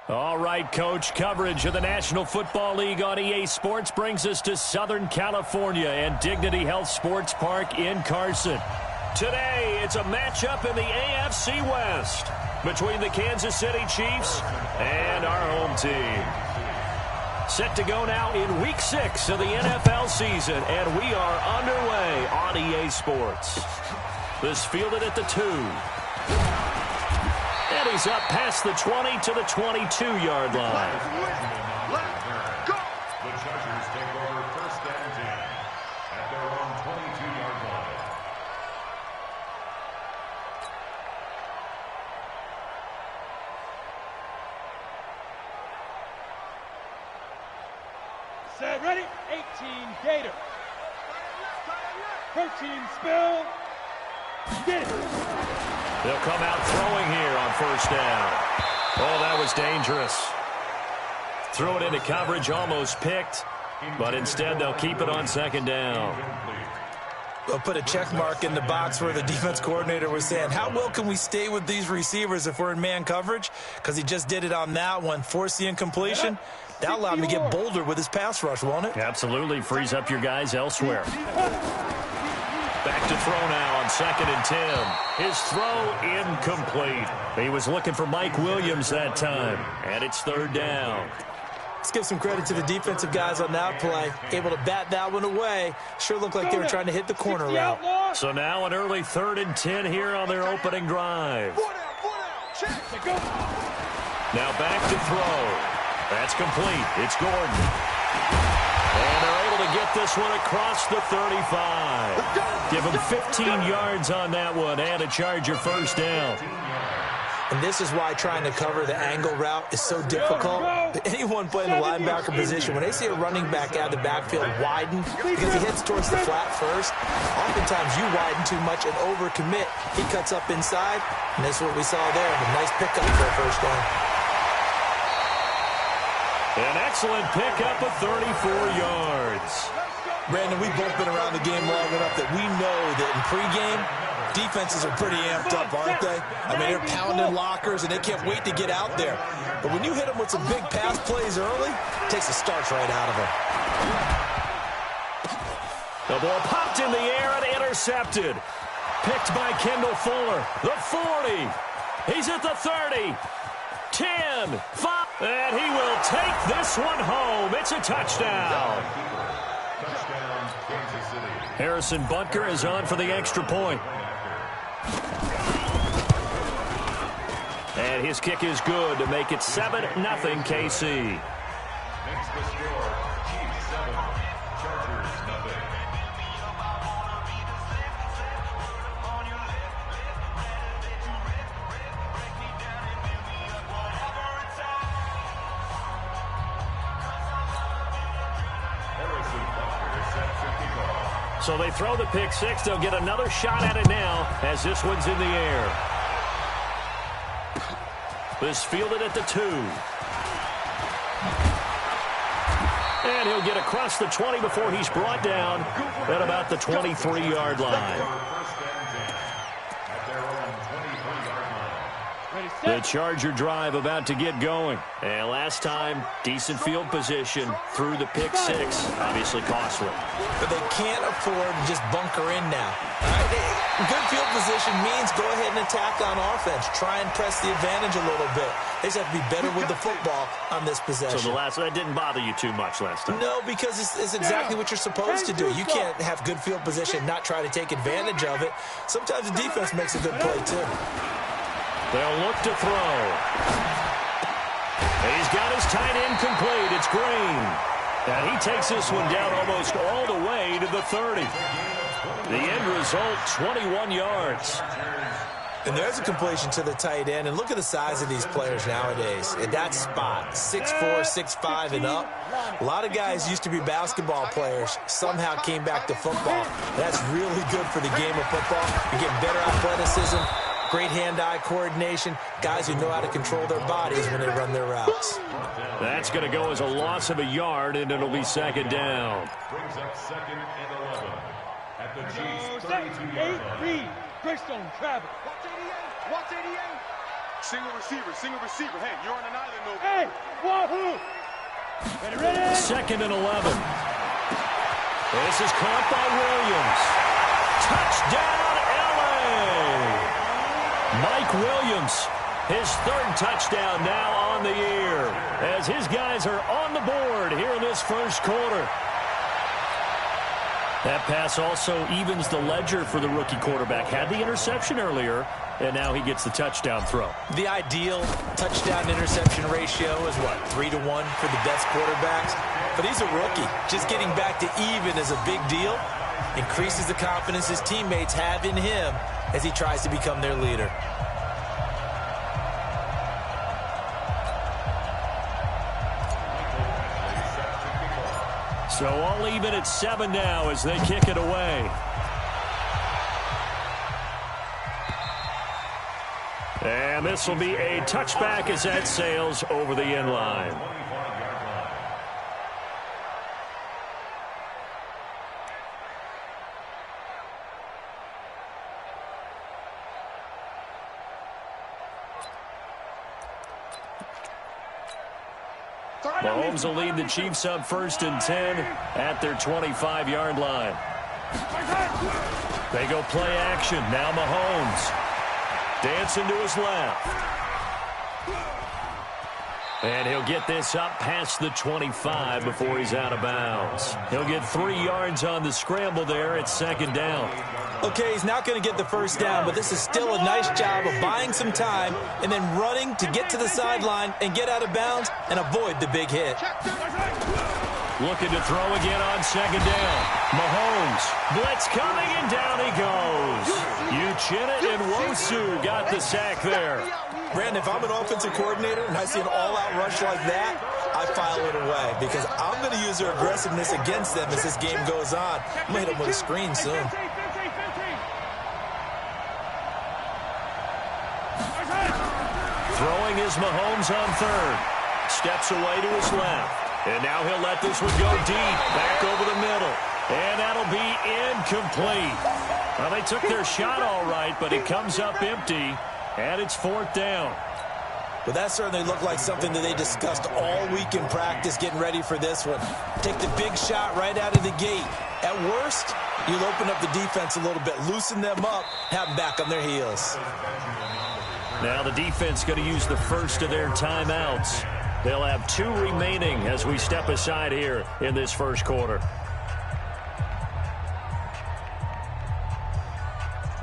All right, Coach, coverage of the National Football League on EA Sports brings us to Southern California and Dignity Health Sports Park in Carson. Today, it's a matchup in the AFC West between the Kansas City Chiefs and our home team. Set to go now in Week 6 of the NFL season, and we are underway on EA Sports. This fielded at the 2. And he's up past the 20 to the 22-yard line. Let's go! The Chargers take over first and 10 at their own 22-yard line. Set, ready? 18, Gator. 13, Spill. Get it. They'll come out throwing here on first down. Oh, that was dangerous. Threw it into coverage, almost picked, but instead they'll keep it on second down. They'll put a check mark in the box where the defense coordinator was saying, how well can we stay with these receivers if we're in man coverage? Because he just did it on that one, forced the incompletion. That'll allow him to get bolder with his pass rush, won't it? Absolutely, frees up your guys elsewhere. Back to throw now on second and 10. His throw incomplete. He was looking for Mike Williams that time, and it's third down. Let's give some credit to the defensive guys on that play. Able to bat that one away. Sure looked like they were trying to hit the corner route. So now an early 3rd and 10 here on their opening drive. Now back to throw. That's complete. It's Gordon. And they're able to get this one across the 35. Give them 15 yards on that one and a Charger first down. And this is why trying to cover the angle route is so difficult. Anyone playing the linebacker position, when they see a running back out of the backfield widen because he heads towards the flat first, oftentimes you widen too much and overcommit. He cuts up inside, and that's what we saw there. A nice pickup for a first down. An excellent pickup of 34 yards. Brandon, we've both been around the game long enough that we know that in pregame, defenses are pretty amped up, aren't they? I mean, they're pounding lockers, and they can't wait to get out there. But when you hit them with some big pass plays early, it takes the starch right out of them. The ball popped in the air and intercepted. Picked by Kendall Fuller. The 40. He's at the 30. 10, 5, and he will take this one home. It's a touchdown. Harrison Butker is on for the extra point. And his kick is good to make it 7-0 KC. Makes the score Chiefs 7, Chargers nothing. So they throw the pick six. They'll get another shot at it now as this one's in the air. This fielded at the 2. And he'll get across the 20 before he's brought down at about the 23-yard line. The Charger drive about to get going. And last time, decent field position through the pick six. Obviously costly. But they can't afford to just bunker in now. All right? Good field position means go ahead and attack on offense. Try and press the advantage a little bit. They just have to be better with the football on this possession. So that didn't bother you too much last time? No, because it's exactly what you're supposed to do. You can't have good field position, not try to take advantage of it. Sometimes the defense makes a good play, too. They'll look to throw. He's got his tight end complete. It's Green. And he takes this one down almost all the way to the 30. The end result, 21 yards. And there's a completion to the tight end. And look at the size of these players nowadays. In that spot, 6'4", 6'5", and up. A lot of guys used to be basketball players, somehow came back to football. That's really good for the game of football. You're getting better athleticism, great hand-eye coordination, guys who know how to control their bodies when they run their routes. That's going to go as a loss of a yard, and it'll be second down. Brings up 2nd and 11 at the Chiefs 32-yard line. Greystone travel. Watch 88. Single receiver. Hey, you're on an island over. Hey, wahoo! Ready? 2nd and 11. This is caught by Williams. Touchdown, L.A. Mike Williams, his 3rd touchdown now on the year, as his guys are on the board here in this first quarter. That pass also evens the ledger for the rookie quarterback. Had the interception earlier, and now he gets the touchdown throw. The ideal touchdown-interception ratio is what, 3-1 for the best quarterbacks? But he's a rookie. Just getting back to even is a big deal. Increases the confidence his teammates have in him as he tries to become their leader. So all even at 7 now as they kick it away. And this will be a touchback as that sails over the end line. Mahomes will lead the Chiefs up 1st and 10 at their 25-yard line. They go play action. Now Mahomes. Dancing to his left. And he'll get this up past the 25 before he's out of bounds. He'll get 3 yards on the scramble there at 2nd down. Okay, he's not going to get the 1st down, but this is still a nice job of buying some time and then running to get to the sideline and get out of bounds and avoid the big hit. Looking to throw again on 2nd down. Mahomes, blitz coming, and down he goes. Uchenna and Wosu got the sack there. Brandon, if I'm an offensive coordinator and I see an all-out rush like that, I file it away because I'm going to use their aggressiveness against them as this game goes on. I'm going to hit them with a screen soon. Throwing is Mahomes on 3rd. Steps away to his left. And now he'll let this one go deep, back over the middle. And that'll be incomplete. Well, they took their shot all right, but it comes up empty, and it's 4th down. But that certainly looked like something that they discussed all week in practice, getting ready for this one. Take the big shot right out of the gate. At worst, you'll open up the defense a little bit, loosen them up, have them back on their heels. Now the defense going to use the first of their timeouts. They'll have 2 remaining as we step aside here in this first quarter.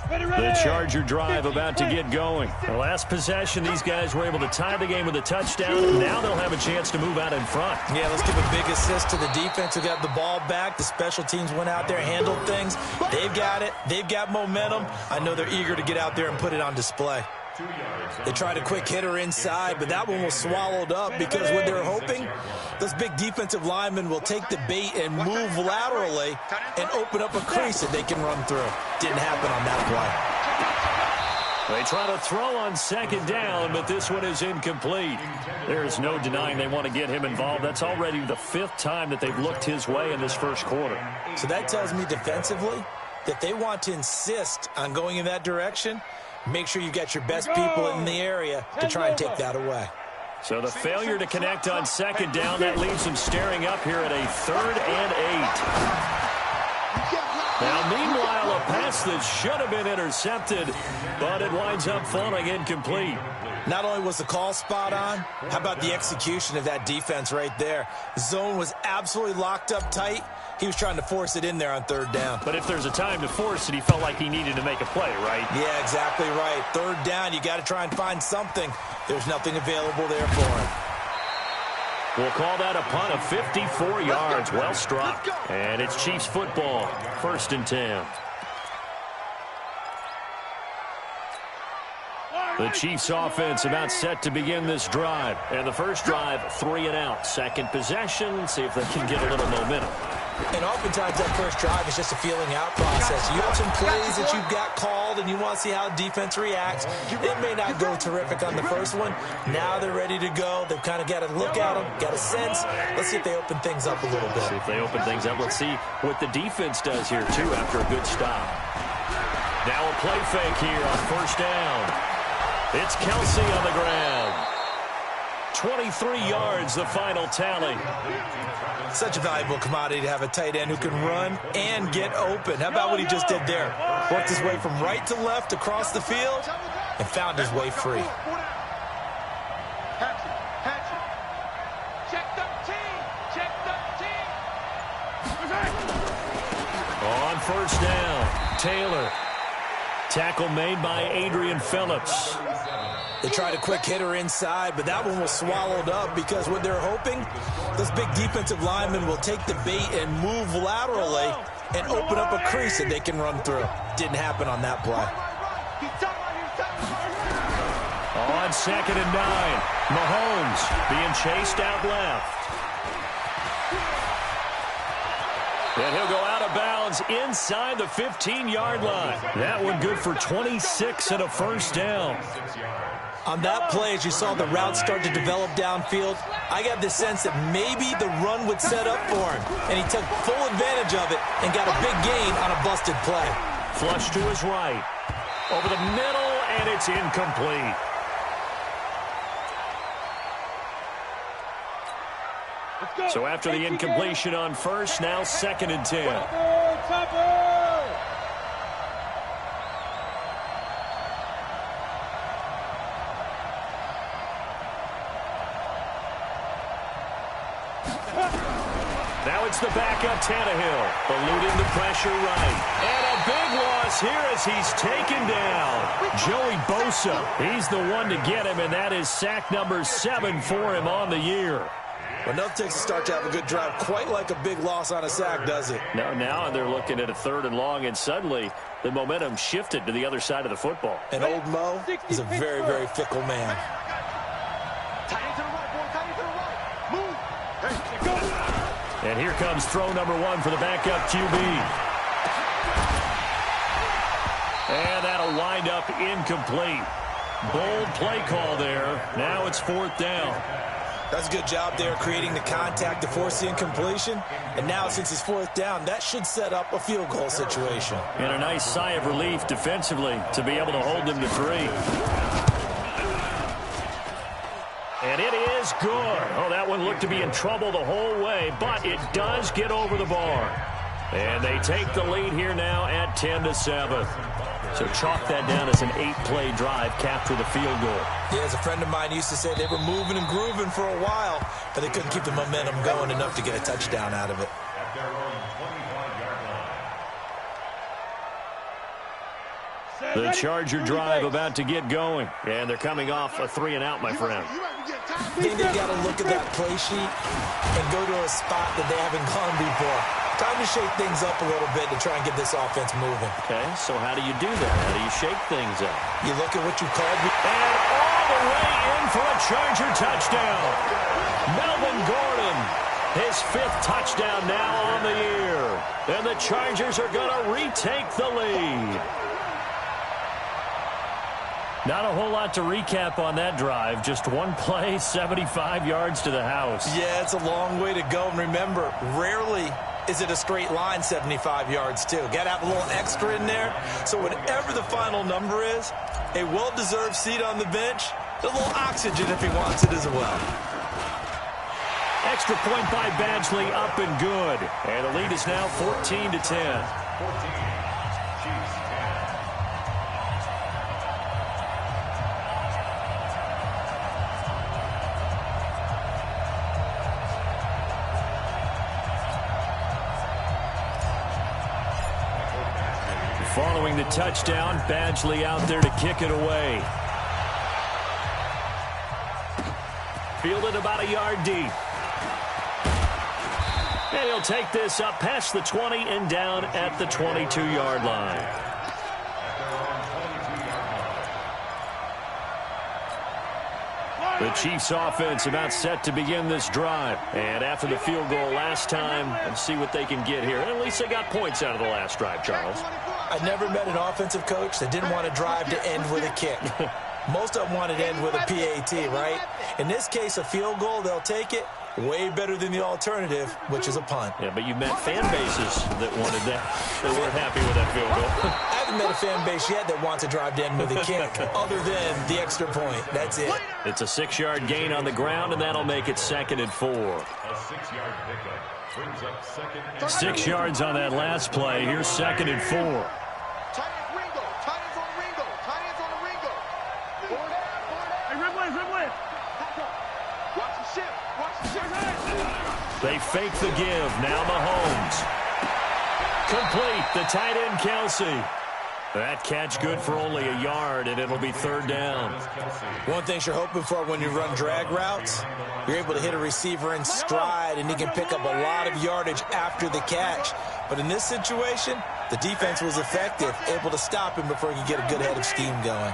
The Charger drive about to get going. The last possession, these guys were able to tie the game with a touchdown. Now they'll have a chance to move out in front. Yeah, let's give a big assist to the defense who got the ball back. The special teams went out there, handled things. They've got it. They've got momentum. I know they're eager to get out there and put it on display. They tried a quick hitter inside, but that one was swallowed up because what they're hoping, those big defensive linemen will take the bait and move laterally and open up a crease that they can run through. Didn't happen on that play. They try to throw on 2nd down, but this one is incomplete. There's no denying they want to get him involved. That's already the 5th time that they've looked his way in this first quarter. So that tells me defensively that they want to insist on going in that direction. Make sure you've got your best people in the area to try and take that away. So the failure to connect on 2nd down, that leaves them staring up here at a 3rd and 8. Now, meanwhile, a pass that should have been intercepted, but it winds up falling incomplete. Not only was the call spot on, how about the execution of that defense right there? Zone was absolutely locked up tight. He was trying to force it in there on 3rd down. But if there's a time to force it, he felt like he needed to make a play, right? Yeah, exactly right. 3rd down, you got to try and find something. There's nothing available there for him. We'll call that a punt of 54 yards. Well struck. And it's Chiefs football. 1st and 10. The Chiefs offense about set to begin this drive. And the first drive, 3 and out. Second possession, see if they can get a little momentum. And oftentimes that first drive is just a feeling out process. You have some plays that you've got called and you want to see how the defense reacts. It may not go terrific on the first one. Now they're ready to go. They've kind of got to look at them, got a sense. Let's see if they open things up a little bit. See if they open things up. Let's see what the defense does here, too, after a good stop. Now a play fake here on 1st down. It's Kelsey on the ground. 23 yards, the final tally. Such a valuable commodity to have a tight end who can run and get open. How about what he just did there? Worked his way from right to left across the field and found his way free. On first down, Taylor. Tackle made by Adrian Phillips. They tried a quick hitter inside, but that one was swallowed up because what they're hoping, those big defensive linemen will take the bait and move laterally and open up a crease that they can run through. Didn't happen on that play. On 2nd and 9, Mahomes being chased out left. And he'll go out of bounds inside the 15-yard line. That one good for 26 and a first down. On that play, as you saw the route start to develop downfield, I got the sense that maybe the run would set up for him. And he took full advantage of it and got a big gain on a busted play. Flush to his right. Over the middle, and it's incomplete. So after the incompletion on first, now 2nd and 10. Now it's the backup Tannehill, eluding the pressure right. And a big loss here as he's taken down. Joey Bosa, he's the one to get him, and that is sack number 7 for him on the year. Well, enough takes a start to have a good drive. Quite like a big loss on a sack, does it? No, now they're looking at a 3rd and long, and suddenly the momentum shifted to the other side of the football. And old Mo is a very, very fickle man. And here comes throw number 1 for the backup QB. And that'll wind up incomplete. Bold play call there. Now it's 4th down. That's a good job there creating the contact to force the incompletion. And now since it's 4th down, that should set up a field goal situation. And a nice sigh of relief defensively to be able to hold them to 3. And it is good. Oh, that one looked to be in trouble the whole way, but it does get over the bar. And they take the lead here now at 10-7. So chalk that down as an 8-play drive, capture the field goal. Yeah, as a friend of mine used to say, they were moving and grooving for a while, but they couldn't keep the momentum going enough to get a touchdown out of it. At their own 25-yard line. The Charger drive about to get going, and they're coming off a 3-and-out, my friend. I think they've got to look at that play sheet and go to a spot that they haven't gone before. Time to shake things up a little bit to try and get this offense moving. Okay, so how do you do that? How do you shake things up? You look at what you called. And all the way in for a Charger touchdown. Melvin Gordon, his 5th touchdown now on the year. And the Chargers are going to retake the lead. Not a whole lot to recap on that drive. Just one play, 75 yards to the house. Yeah, it's a long way to go. And remember, rarely is it a straight line 75 yards, too. Got to have a little extra in there. So whatever the final number is, a well-deserved seat on the bench, a little oxygen if he wants it as well. Extra point by Badgley, up and good. And the lead is now 14-10. 14. Following the touchdown, Badgley out there to kick it away. Fielded about a yard deep. And he'll take this up past the 20 and down at the 22-yard line. The Chiefs offense about set to begin this drive. And after the field goal last time, let's see what they can get here. And at least they got points out of the last drive, Charles. I never met an offensive coach that didn't want to drive to end with a kick. Most of them wanted to end with a PAT, right? In this case, a field goal, they'll take it. Way better than the alternative, which is a punt. Yeah, but you met fan bases that wanted that. They weren't happy with that field goal. I have haven't met a fan base yet that wants to drive down with a kick other than the extra point. That's it. It's a 6-yard gain on the ground, and that'll make it 2nd and 4. A 6-yard pickup brings up 2nd and 6 yards on that last play. Here's 2nd and 4. Tight ends Ringo. Tight ends on the Ringo. Tight ends on the Ringo. Hey, Rimley. Watch the ship. Watch the ship. They fake the give. Now Mahomes. Complete. The tight end, Kelsey. That catch good for only a yard, and it'll be 3rd down. One thing you're hoping for when you run drag routes, you're able to hit a receiver in stride, and he can pick up a lot of yardage after the catch. But in this situation, the defense was effective, able to stop him before he could get a good head of steam going.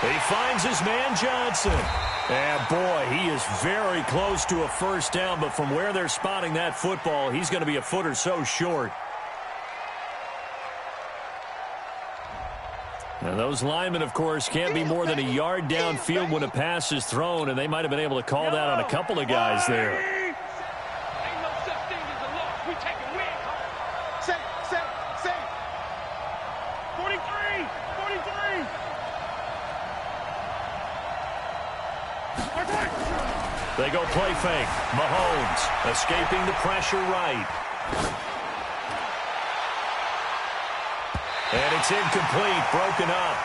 He finds his man Johnson. And boy, he is very close to a 1st down, but from where they're spotting that football, he's going to be a foot or so short. Now, those linemen, of course, can't be more than a yard downfield when a pass is thrown, and they might have been able to call that on a couple of guys there. Ain't no such thing as a loss. We take a win. Say. 43. They go play fake. Mahomes escaping the pressure right. And it's incomplete, broken up.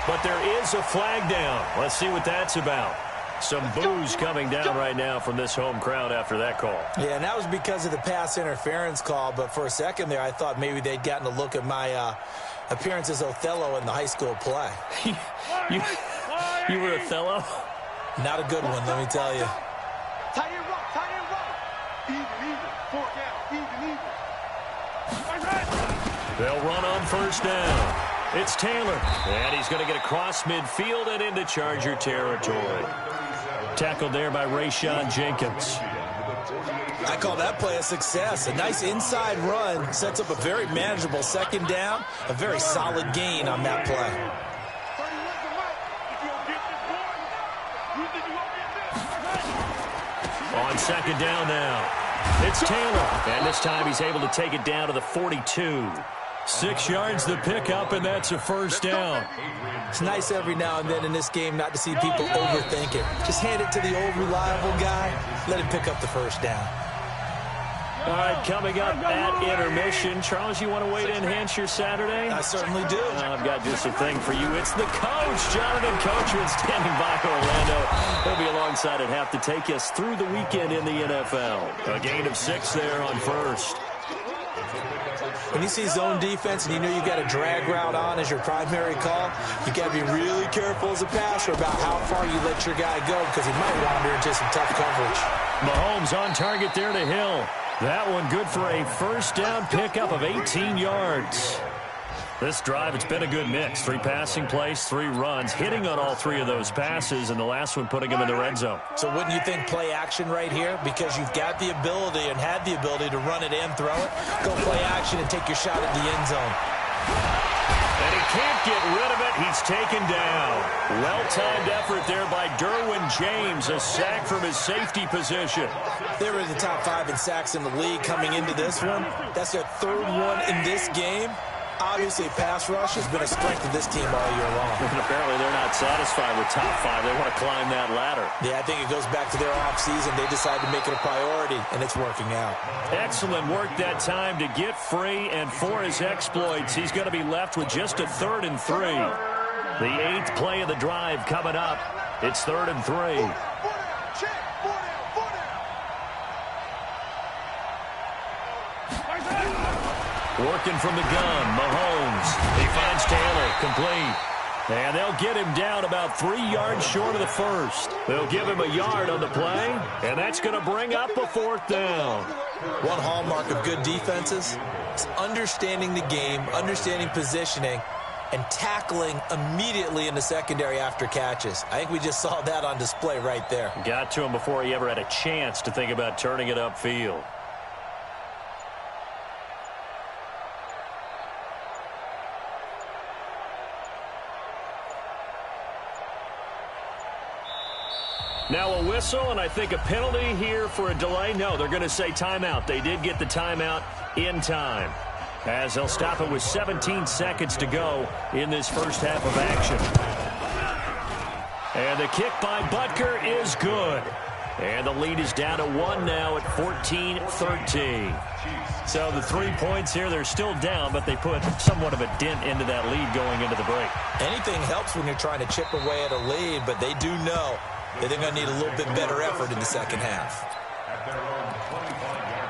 But there is a flag down. Let's see what that's about. Some boos coming down right now from this home crowd after that call. Yeah, and that was because of the pass interference call. But for a second there, I thought maybe they'd gotten a look at my appearance as Othello in the high school play. You were Othello? Not a good one, let me tell you. Tight end right. Even. 4 down. Even. They'll run on 1st down. It's Taylor. And he's going to get across midfield and into Charger territory. Tackled there by Rayshon Jenkins. I call that play a success. A nice inside run sets up a very manageable 2nd down. A very solid gain on that play. On 2nd down now. It's Taylor. And this time he's able to take it down to the 42. 6 yards the pickup, and that's a 1st down. It's nice every now and then in this game not to see people overthink it. Just hand it to the old reliable guy. Let him pick up the 1st down. All right, coming up at intermission. Charles, you want to wait to enhance your Saturday? I certainly do. I've got just a thing for you. It's the coach, Jonathan Coachman, standing by Orlando. He'll be alongside at half to take us through the weekend in the NFL. A gain of 6 there on 1st. When you see zone defense and you know you got a drag route on as your primary call, you got to be really careful as a passer about how far you let your guy go because he might wander into some tough coverage. Mahomes on target there to Hill. That one good for a 1st down pickup of 18 yards. This drive, it's been a good mix. 3 passing plays, 3 runs, hitting on all 3 of those passes, and the last one putting him in the red zone. So wouldn't you think play action right here? Because you've got the ability and had the ability to run it and throw it. Go play action and take your shot at the end zone. And he can't get rid of it. He's taken down. Well-timed effort there by Derwin James. A sack from his safety position. They were in the top 5 in sacks in the league coming into this one. That's their 3rd one in this game. Obviously, pass rush has been a strength of this team all year long. And apparently they're not satisfied with top 5. They want to climb that ladder. Yeah, I think it goes back to their offseason. They decided to make it a priority, and it's working out. Excellent work that time to get free, and for his exploits, he's going to be left with just a 3rd and 3. The 8th play of the drive coming up. It's 3rd and 3. Working from the gun, Mahomes. He finds Taylor, complete. And they'll get him down about 3 yards short of the 1st. They'll give him a yard on the play, and that's going to bring up a 4th down. One hallmark of good defenses is understanding the game, understanding positioning, and tackling immediately in the secondary after catches. I think we just saw that on display right there. Got to him before he ever had a chance to think about turning it upfield. Now a whistle, and I think a penalty here for a delay. No, they're going to say timeout. They did get the timeout in time, as they'll stop it with 17 seconds to go in this first half of action. And the kick by Butker is good. And the lead is down to 1 now at 14-13. So the 3 points here, they're still down, but they put somewhat of a dent into that lead going into the break. Anything helps when you're trying to chip away at a lead, but they do know that they're going to need a little bit better effort in the second half. At their own 25-yard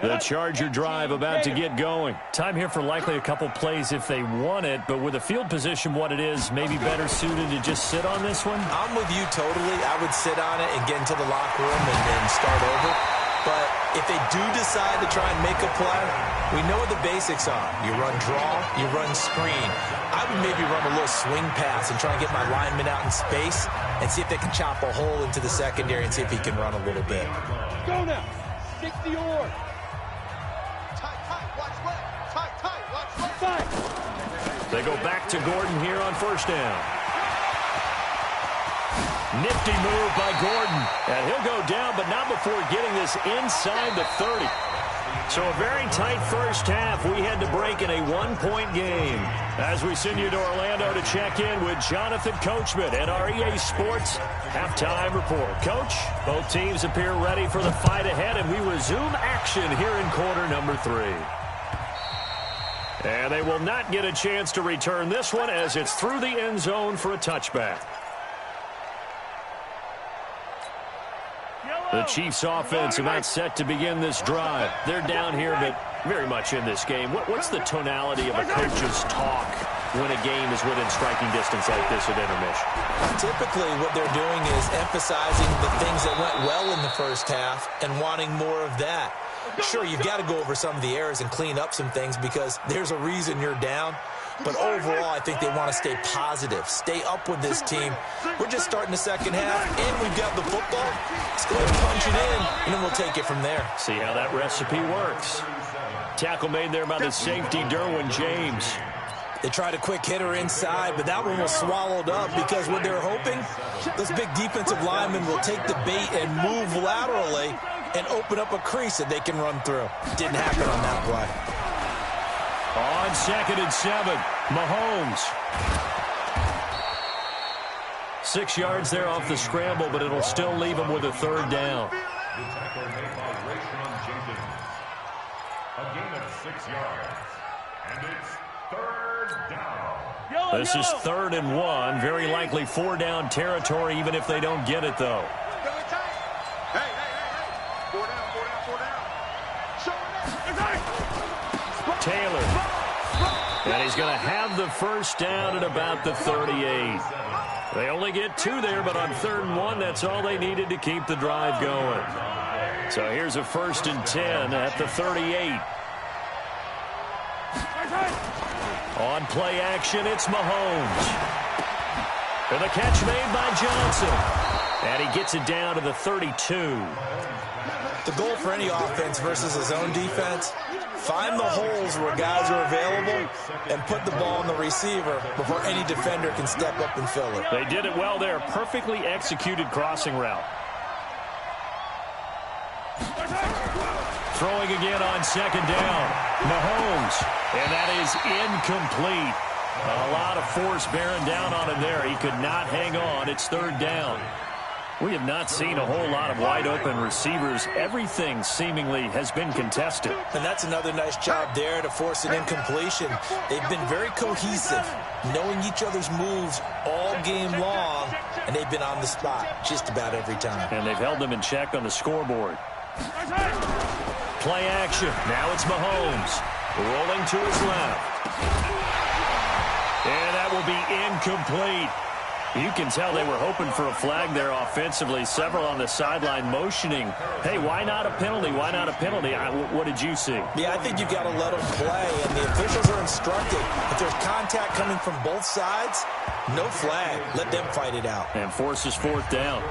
line. The Charger drive about to get going. Time here for likely a couple plays if they want it, but with the field position what it is, maybe better suited to just sit on this one? I'm with you totally. I would sit on it and get into the locker room and start over. But if they do decide to try and make a play, we know what the basics are. You run draw, you run screen. I would maybe run a little swing pass and try and get my lineman out in space and see if they can chop a hole into the secondary and see if he can run a little bit. Go now. 60 or. Tight, watch left. Tight, watch left. They go back to Gordon here on first down. Nifty move by Gordon. And he'll go down, but not before getting this inside the 30. So a very tight first half. We had to break in a one-point game. As we send you to Orlando to check in with Jonathan Coachman at our EA Sports Halftime Report. Coach, both teams appear ready for the fight ahead, and we resume action here in quarter number 3. And they will not get a chance to return this one as it's through the end zone for a touchback. The Chiefs offense about set to begin this drive. They're down here, but very much in this game. What's the tonality of a coach's talk when a game is within striking distance like this at intermission? Typically, what they're doing is emphasizing the things that went well in the first half and wanting more of that. Sure, you've got to go over some of the errors and clean up some things because there's a reason you're down. But overall, I think they want to stay positive, stay up with this team. We're just starting the second half, and we've got the football. Let's go ahead and punch it in, and then we'll take it from there. See how that recipe works. Tackle made there by the safety, Derwin James. They tried a quick hitter inside, but that one was swallowed up because what they're hoping, those big defensive linemen will take the bait and move laterally and open up a crease that they can run through. Didn't happen on that play. On 2nd and 7, Mahomes. 6 yards there off the scramble, but it'll still leave him with a third down. The tackle made by Rayshon Jenkins. A gain of 6 yards. And it's third down. This is 3rd and 1. Very likely 4-down territory, even if they don't get it, though. Hey. 4 down. Show it. Taylor. And he's going to have the first down at about the 38. They only get 2 there, but on 3rd and 1, that's all they needed to keep the drive going. So here's a 1st and 10 at the 38. On play action, it's Mahomes. And the catch made by Johnson. And he gets it down to the 32. The goal for any offense versus his own defense, find the holes where guys are available and put the ball on the receiver before any defender can step up and fill it. They did it well there. Perfectly executed crossing route. Throwing again on 2nd down. Mahomes. And that is incomplete. A lot of force bearing down on him there. He could not hang on. It's 3rd down. We have not seen a whole lot of wide-open receivers. Everything seemingly has been contested. And that's another nice job there to force an incompletion. They've been very cohesive, knowing each other's moves all game long, and they've been on the spot just about every time. And they've held them in check on the scoreboard. Play action. Now it's Mahomes. Rolling to his left. And that will be incomplete. You can tell they were hoping for a flag there offensively. Several on the sideline motioning, hey, why not a penalty? Why not a penalty? What did you see? Yeah, I think you've got to let them play, and the officials are instructed. If there's contact coming from both sides, no flag. Let them fight it out. And forces 4th down.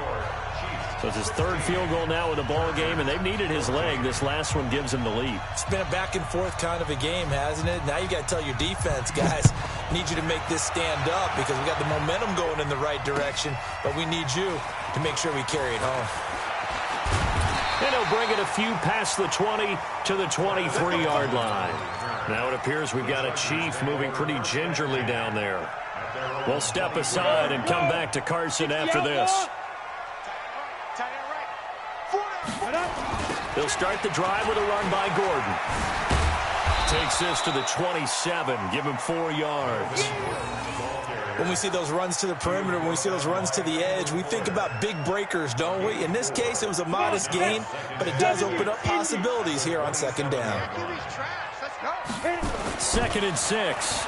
So it's his third field goal now in the ball game, and they've needed his leg. This last one gives him the lead. It's been a back-and-forth kind of a game, hasn't it? Now you got to tell your defense, guys, need you to make this stand up because we got the momentum going in the right direction, but we need you to make sure we carry it home. And he'll bring it a few past the 20 to the 23-yard line. Now it appears we've got a Chief moving pretty gingerly down there. We'll step aside and come back to Carson after this. They'll start the drive with a run by Gordon. Takes this to the 27, give him 4 yards. When we see those runs to the perimeter, when we see those runs to the edge, we think about big breakers, don't we? In this case, it was a modest gain, but it does open up possibilities here on second down. 2nd and 6.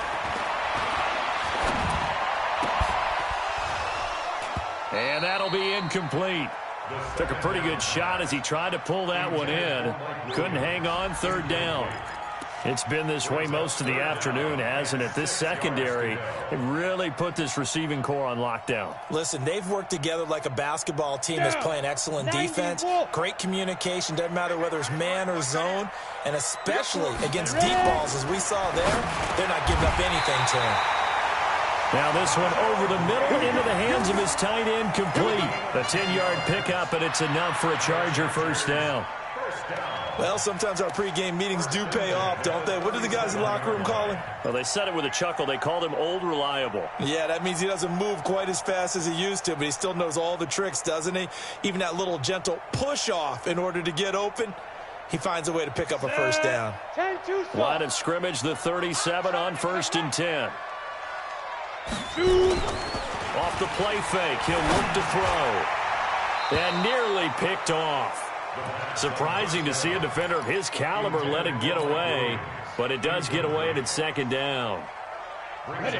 And that'll be incomplete. Took a pretty good shot as he tried to pull that one in. Couldn't hang on, 3rd down. It's been this way most of the afternoon, hasn't it? This secondary really put this receiving core on lockdown. Listen, they've worked together like a basketball team that's playing excellent defense. Great communication, doesn't matter whether it's man or zone. And especially against deep balls, as we saw there, they're not giving up anything to him. Now this one over the middle into the hands of his tight end, complete. A 10-yard pickup, and it's enough for a Charger first down. Well, sometimes our pregame meetings do pay off, don't they? What do the guys in the locker room call him? Well, they said it with a chuckle. They called him Old Reliable. Yeah, that means he doesn't move quite as fast as he used to, but he still knows all the tricks, doesn't he? Even that little gentle push-off in order to get open, he finds a way to pick up a first down. Line of scrimmage, the 37 on 1st and 10. Off the play fake, he'll look to throw. And nearly picked off. Surprising to see a defender of his caliber let it get away, but it does get away and it's 2nd down.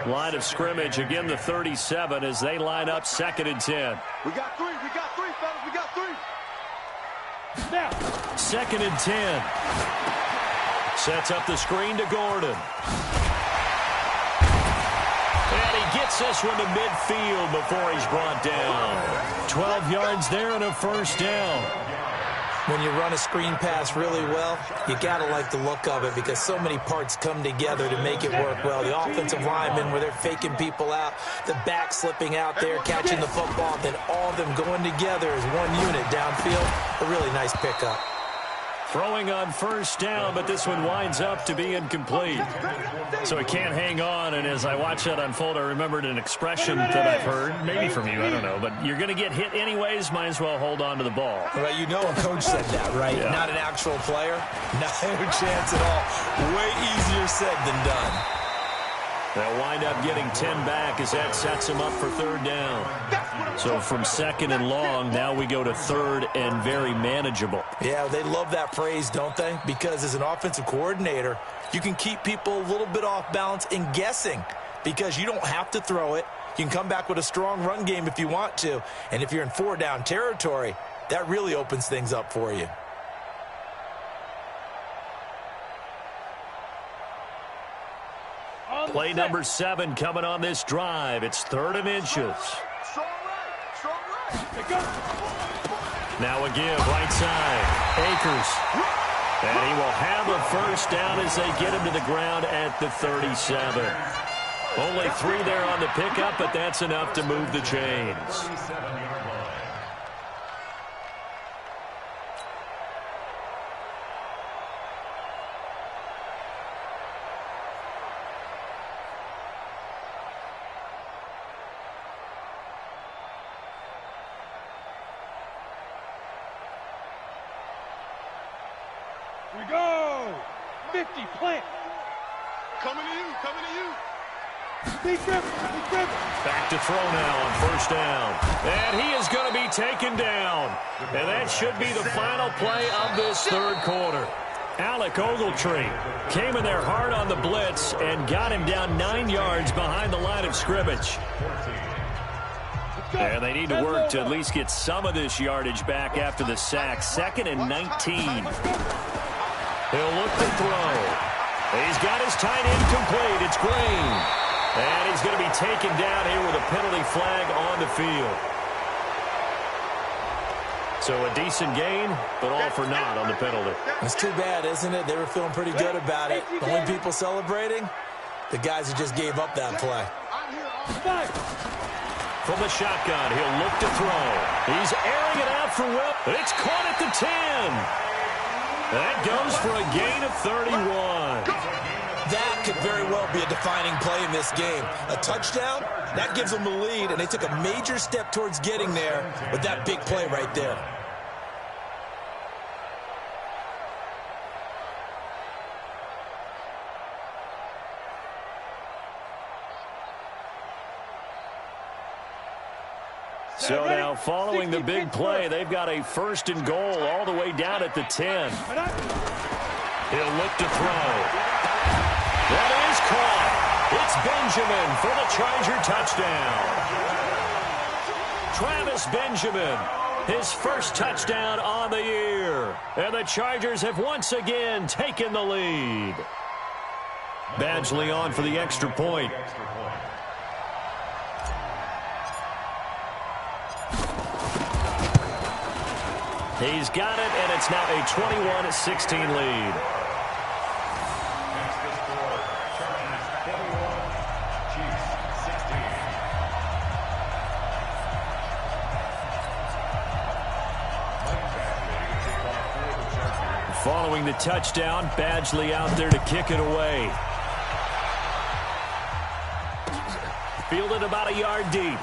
Line of scrimmage, again the 37 as they line up 2nd and 10. We got 3, fellas, we got 3. Now. 2nd and 10. Sets up the screen to Gordon. And he gets this one to midfield before he's brought down. 12 yards there and a first down. When you run a screen pass really well, you got to like the look of it because so many parts come together to make it work well. The offensive linemen where they're faking people out, the back slipping out there, catching the football, then all of them going together as one unit downfield. A really nice pickup. Throwing on first down, but this one winds up to be incomplete. So he can't hang on, and as I watch that unfold, I remembered an expression that I've heard, maybe from you, I don't know, but you're going to get hit anyways, might as well hold on to the ball. Well, you know a coach said that, right? Yeah. Not an actual player. No chance at all. Way easier said than done. They'll wind up getting 10 back as that sets them up for 3rd down. So from 2nd and long, now we go to 3rd and very manageable. Yeah, they love that phrase, don't they? Because as an offensive coordinator, you can keep people a little bit off balance and guessing because you don't have to throw it. You can come back with a strong run game if you want to. And if you're in 4-down territory, that really opens things up for you. Play number 7 coming on this drive. It's 3rd and inches. Now again, right side, Akers. And he will have a first down as they get him to the ground at the 37. Only 3 there on the pickup, but that's enough to move the chains. We go. 50, plant. Coming to you, coming to you. Big grip. Back to throw now on first down. And he is going to be taken down. And that should be the final play of this 3rd quarter. Alec Ogletree came in there hard on the blitz and got him down 9 yards behind the line of scrimmage. And they need to work to at least get some of this yardage back after the sack. 2nd and 19. He'll look to throw. He's got his tight end complete. It's Green. And he's going to be taken down here with a penalty flag on the field. So a decent gain, but all for naught on the penalty. It's too bad, isn't it? They were feeling pretty good about it. The only people celebrating, the guys who just gave up that play. From the shotgun, he'll look to throw. He's airing it out for Will. It's caught at the 10. That goes for a gain of 31. That could very well be a defining play in this game. A touchdown, that gives them the lead, and they took a major step towards getting there with that big play right there. So now, following the big play, they've got a 1st and goal all the way down at the 10. He'll look to throw. That is caught. It's Benjamin for the Charger touchdown. Travis Benjamin, his first touchdown on the year. And the Chargers have once again taken the lead. Badgley on for the extra point. He's got it, and it's now a 21-16 lead. Following the touchdown, Badgley out there to kick it away. Fielded about a yard deep.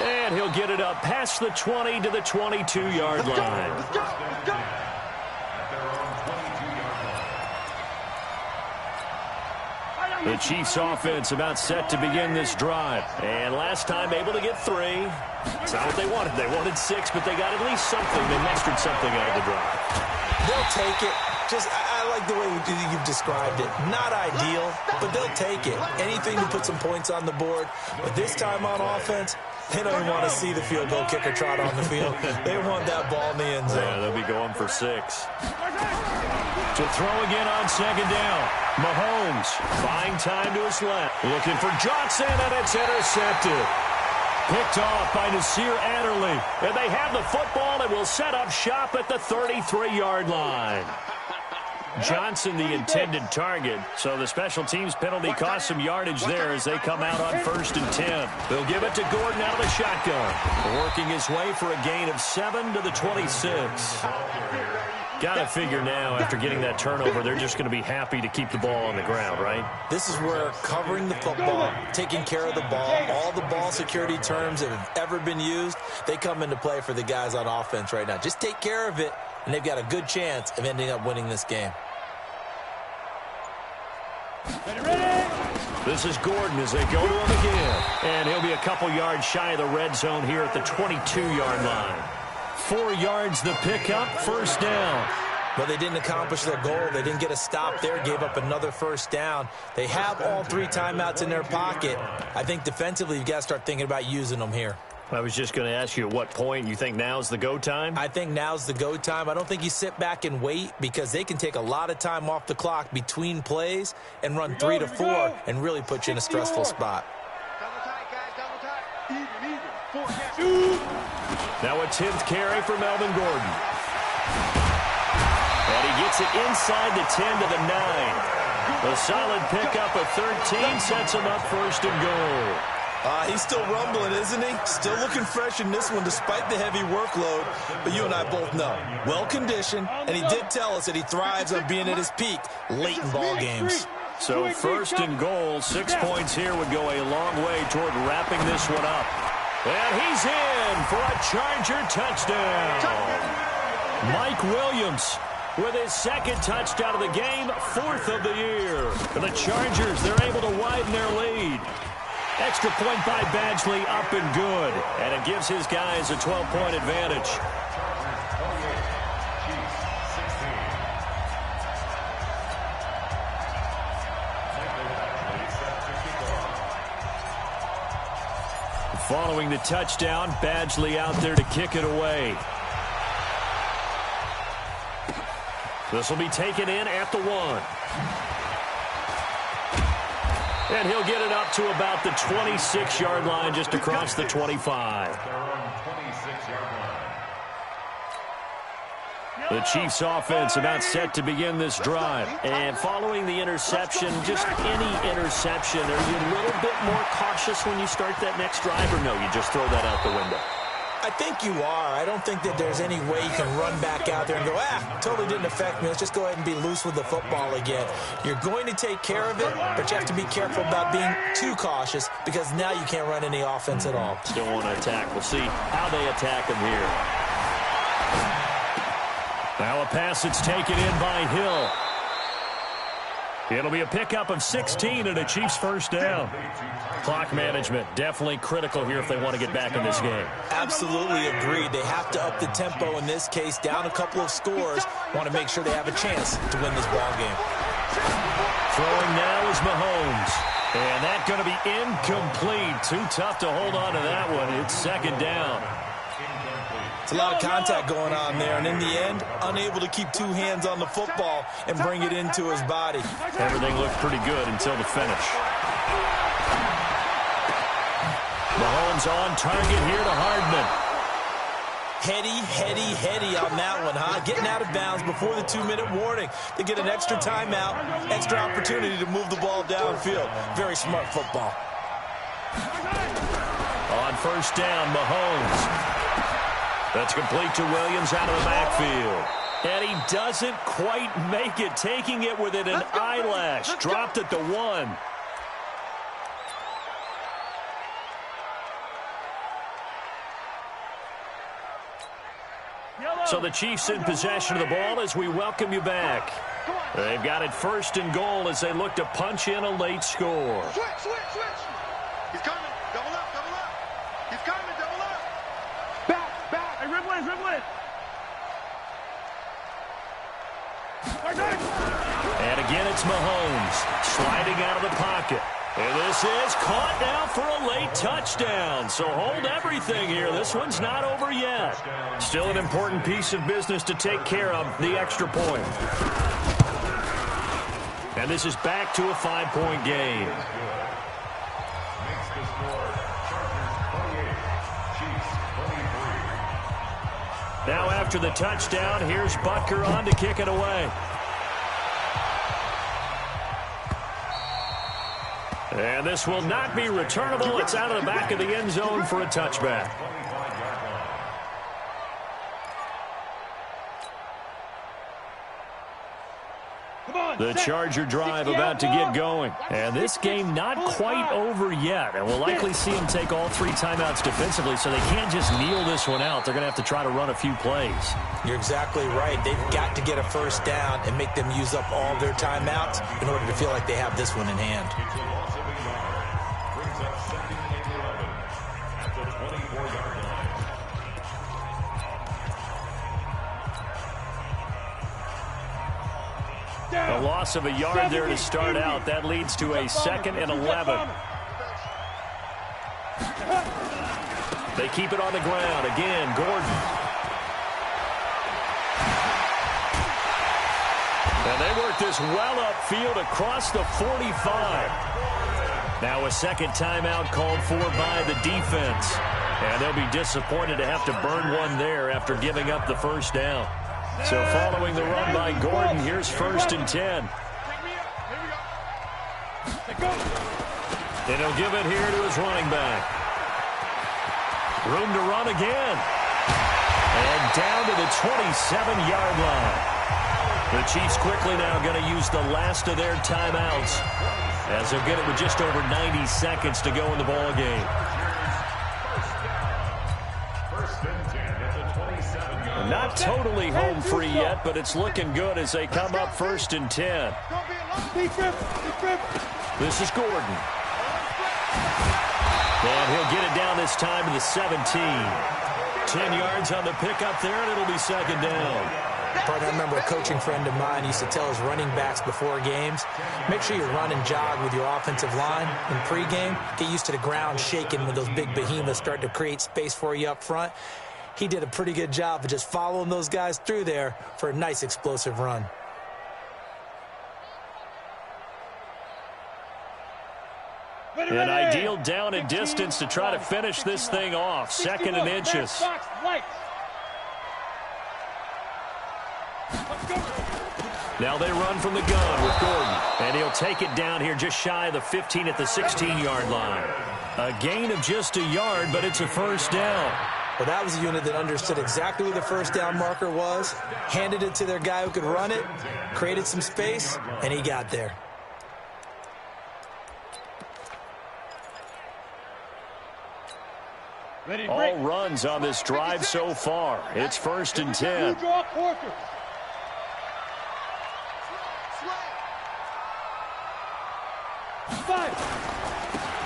And he'll get it up past the 20 to the 22-yard line. Let's go. The Chiefs offense about set to begin this drive. And last time able to get 3. It's not what they wanted. They wanted 6, but they got at least something. They mustered something out of the drive. They'll take it. I like the way you've described it. Not ideal, but they'll take it. Anything to put some points on the board. But this time on offense, they don't even want to see the field goal kicker trot on the field. They want that ball in the end zone. Yeah, they'll be going for 6. To throw again on 2nd down. Mahomes buying time to his left. Looking for Johnson, and it's intercepted. Picked off by Nasir Adderley. And they have the football and will set up shop at the 33-yard line. Johnson the intended target, so the special teams penalty cost some yardage there as they come out on 1st and 10. They'll give it to Gordon out of the shotgun, working his way for a gain of 7 to the 26. Got to figure now, after getting that turnover, they're just going to be happy to keep the ball on the ground, right? This is where covering the football, taking care of the ball, all the ball security terms that have ever been used, they come into play for the guys on offense right now. Just take care of it, and they've got a good chance of ending up winning this game. This is Gordon as they go to him again. And he'll be a couple yards shy of the red zone here at the 22-yard line. 4 yards the pickup, 1st down. But they didn't accomplish their goal. They didn't get a stop there, gave up another 1st down. They have all 3 timeouts in their pocket. I think defensively you've got to start thinking about using them here. I was just going to ask you at what point you think now's the go time? I think now's the go time. I don't think you sit back and wait because they can take a lot of time off the clock between plays and run 3 to 4 and really put you in a stressful spot. Double tight, guys, double tight. Even. 4 Now a 10th carry for Melvin Gordon. And he gets it inside the 10 to the 9. A solid pickup of 13 sets him up 1st and goal. He's still rumbling, isn't he? Still looking fresh in this one despite the heavy workload. But you and I both know, well-conditioned, and he did tell us that he thrives on being at his peak late in ball games. So 1st and goal, 6 points here would go a long way toward wrapping this one up. And he's in for a Charger touchdown. Mike Williams with his 2nd touchdown of the game, 4th of the year. For the Chargers, they're able to widen their lead. Extra point by Badgley, up and good. And it gives his guys a 12-point advantage. Following the touchdown, Badgley out there to kick it away. This will be taken in at the 1. And he'll get it up to about the 26-yard line just across the 25. Their own 26 The Chiefs offense about set to begin this drive. And following the interception, just any interception, are you a little bit more cautious when you start that next drive, or no, you just throw that out the window? I think you are. I don't think that there's any way you can run back out there and go, totally didn't affect me. Let's just go ahead and be loose with the football again. You're going to take care of it, but you have to be careful about being too cautious because now you can't run any offense at all. Still want to attack. We'll see how they attack him here. Now a pass that's taken in by Hill. It'll be a pickup of 16 and a Chiefs first down. Clock management definitely critical here if they want to get back in this game. Absolutely agreed. They have to up the tempo in this case, down a couple of scores. Want to make sure they have a chance to win this ball game. Throwing now is Mahomes. And that's going to be incomplete. Too tough to hold on to that one. It's second down. It's a lot of contact going on there, and in the end, unable to keep two hands on the football and bring it into his body. Everything looked pretty good until the finish. Mahomes on target here to Hardman. Heady on that one, huh? Getting out of bounds before the 2-minute warning. They get an extra timeout, extra opportunity to move the ball downfield. Very smart football. On first down, Mahomes. That's complete to Williams out of the backfield. And he doesn't quite make it, taking it within an eyelash. Dropped at the 1. So the Chiefs in possession of the ball as we welcome you back. They've got it first and goal as they look to punch in a late score. Switch. He's coming. Double up. He's coming. Double up. Back. Hey, dribble it. And again, it's Mahomes sliding out of the pocket. And this is caught now for a late touchdown. So hold everything here. This one's not over yet. Still an important piece of business to take care of, the extra point. And this is back to a 5-point game. Now after the touchdown, here's Butker on to kick it away. And this will not be returnable. It's out of the back of the end zone for a touchback. The Charger drive about to get going. And this game not quite over yet. And we'll likely see them take all 3 timeouts defensively, so they can't just kneel this one out. They're going to have to try to run a few plays. You're exactly right. They've got to get a first down and make them use up all their timeouts in order to feel like they have this one in hand. A loss of a yard there to start out. That leads to a 2nd and 11. They keep it on the ground. Again, Gordon. And they work this well upfield across the 45. Now a second timeout called for by the defense. And they'll be disappointed to have to burn one there after giving up the first down. So following the run by Gordon, here's 1st and 10. And he'll give it here to his running back. Room to run again. And down to the 27-yard line. The Chiefs quickly now going to use the last of their timeouts as they'll get it with just over 90 seconds to go in the ball game. Not totally home free yet, but it's looking good as they come up 1st and 10. This is Gordon. And he'll get it down this time to the 17. 10 yards on the pickup there, and it'll be 2nd down. Partner, I remember a coaching friend of mine used to tell his running backs before games, make sure you run and jog with your offensive line in pregame. Get used to the ground shaking when those big behemoths start to create space for you up front. He did a pretty good job of just following those guys through there for a nice explosive run. An ideal down and distance to try to finish this thing off. 2nd and inches. Now they run from the gun with Gordon. And he'll take it down here just shy of the 15 at the 16-yard line. A gain of just a yard, but it's a first down. Well, that was a unit that understood exactly where the first down marker was, handed it to their guy who could run it, created some space, and he got there. All runs on this drive so far. It's 1st and 10.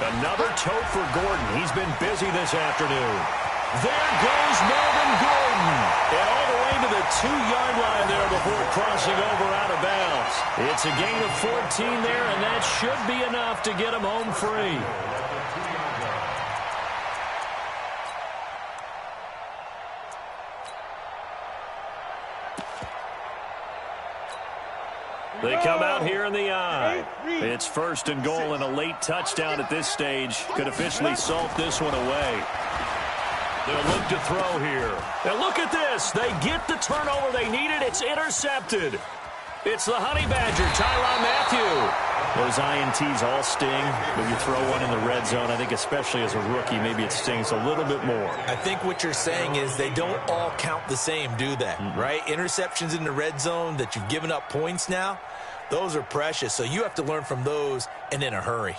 Another tote for Gordon. He's been busy this afternoon. There goes Melvin Gordon. And all the way to the 2-yard line there before crossing over out of bounds. It's a gain of 14 there, and that should be enough to get him home free. They come out here in the eye. It's 1st and goal, and a late touchdown at this stage could officially salt this one away. They'll look to throw here. And look at this. They get the turnover they needed. It's intercepted. It's the Honey Badger, Tyrann Mathieu. Those INTs all sting. When you throw one in the red zone, I think especially as a rookie, maybe it stings a little bit more. I think what you're saying is they don't all count the same, do they? Right? Interceptions in the red zone that you've given up points now, those are precious. So you have to learn from those and in a hurry.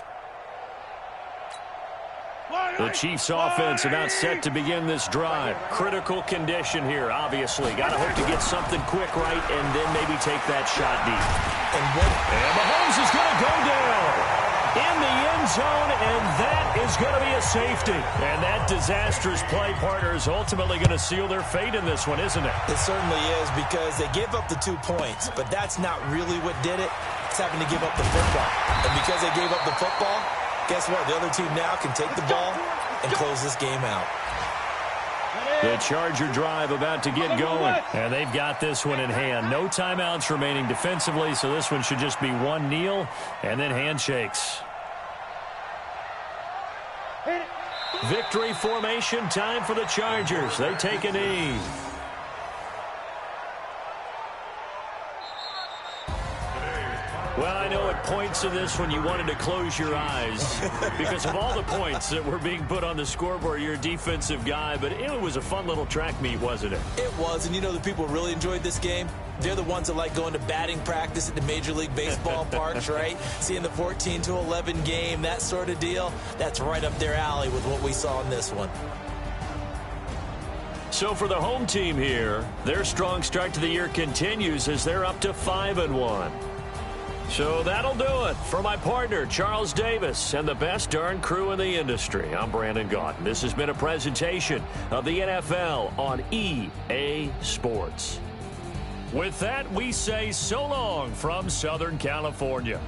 The Chiefs offense about set to begin this drive. Critical condition here, obviously. Got to hope to get something quick right and then maybe take that shot deep. And Mahomes is going to go down in the end zone, and that is going to be a safety. And that disastrous play, partner, is ultimately going to seal their fate in this one, isn't it? It certainly is, because they gave up the 2 points, but that's not really what did it. It's having to give up the football. And because they gave up the football, guess what? The other team now can take the ball and close this game out. The Charger drive about to get going. And they've got this one in hand. No timeouts remaining defensively, so this one should just be one kneel and then handshakes. Victory formation time for the Chargers. They take a knee. Well, I know at points in this one you wanted to close your eyes because of all the points that were being put on the scoreboard. You're a defensive guy, but it was a fun little track meet, wasn't it? It was, and you know the people who really enjoyed this game? They're the ones that like going to batting practice at the Major League Baseball parks, right? Seeing the 14-11 game, that sort of deal. That's right up their alley with what we saw in this one. So for the home team here, their strong start to the year continues as they're up to 5-1. So that'll do it for my partner, Charles Davis, and the best darn crew in the industry. I'm Brandon Gaudin. This has been a presentation of the NFL on EA Sports. With that, we say so long from Southern California.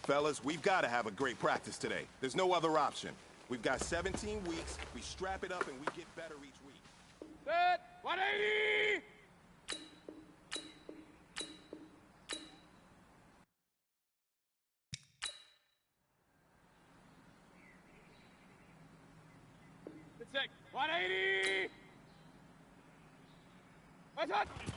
Fellas, we've got to have a great practice today. There's no other option. We've got 17 weeks, we strap it up and we get better each week. Set. 180. Good sec. 180. Watch out.